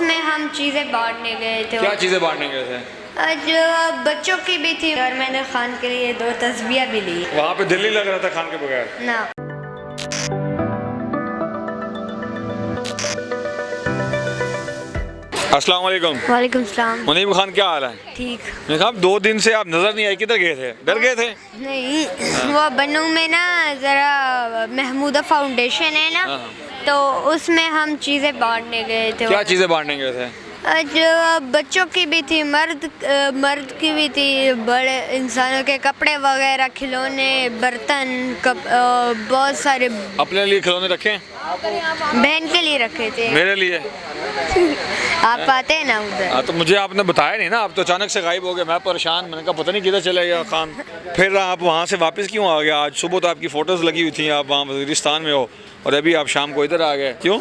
उसमें हम चीज़ें बांटने गए थे। क्या चीज़ें बांटने गए थे? जो बच्चों की भी थी और मैंने खान के लिए 2 तस्बीह भी ली। वहाँ पे दिल नहीं लग रहा था खान के बगैर? ना। अस्सलाम वालेकुम। वालेकुम सलाम। मुनीब खान, क्या हाल है? ठीक। मैं कहा 2 दिन से आप नजर नहीं आए, किधर गए थे? डर गए थे? नहीं, वो बनू में ना ज़रा महमूदा फाउंडेशन है ना, तो उसमें हम चीज़ें बांटने गए थे। क्या चीज़ें बांटने गए थे? जो बच्चों की भी थी, मर्द की भी थी, बड़े इंसानों के कपड़े वगैरह, खिलौने, बर्तन, बहुत सारे। अपने लिए खिलौने रखे? बहन के लिए रखे थे। मेरे लिए? आप आते हैं ना उधर। हाँ, तो मुझे आपने बताया नहीं ना, आप तो अचानक से गायब हो गए। मैं परेशान, मैंने कहा पता नहीं किधर चले गया खान। फिर आप वहाँ से वापस क्यों आ गए? आज सुबह तो आपकी फ़ोटोज़ लगी हुई थी, आप वहाँ वज़ीरिस्तान में हो, और अभी आप शाम को इधर आ गए, क्यों?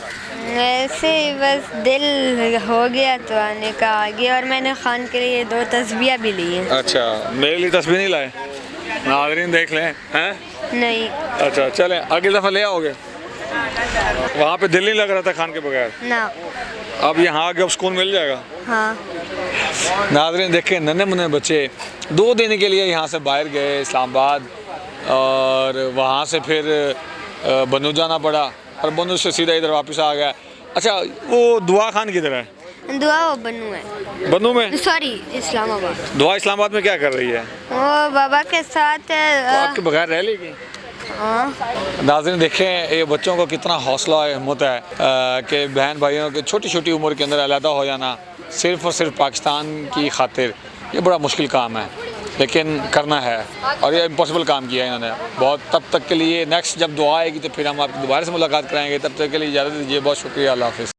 वैसे ही बस दिल हो गया तो आने का आ गया, और मैंने खान के लिए 2 तस्बीह भी ली हैं। अच्छा, मेरे लिए तस्वीर नहीं लाए? नाज़रीन देख लें हैं? नहीं। अच्छा चलें, अगली दफ़ा ले आओगे? वहाँ पे दिल नहीं लग रहा था खान के बगैर? ना। अब यहाँ आके अब सुकून मिल जाएगा। हाँ। नाज़रीन देखें, नन्हे मुन्ने बच्चे 2 दिन के लिए यहाँ से बाहर गए इस्लामाबाद, और वहाँ से फिर बनू जाना पड़ा, और बनू से सीधा इधर वापस आ गया। अच्छा, वो दुआ खान किधर है? दुआ वो बनू है। बनू में? सॉरी, इस्लामाबाद। दुआ इस्लामाबाद में क्या कर रही है? वो बाबा के साथ तो आपके बगैर रह लेगी? हाँ। नाज़रीन देखें, ये बच्चों को कितना हौसला और हिम्मत है कि बहन भाइयों के छोटी छोटी उम्र के अंदर अलहदा हो जाना सिर्फ़ और सिर्फ पाकिस्तान की खातिर। ये बड़ा मुश्किल काम है, लेकिन करना है, और ये इम्पॉसिबल काम किया है इन्होंने बहुत। तब तक के लिए नेक्स्ट जब दुआ आएगी तो फिर हम आपकी दोबारा से मुलाकात कराएंगे। तब तक के लिए इजाज़त दीजिए, बहुत शुक्रिया, अल्लाह हाफ़िज़।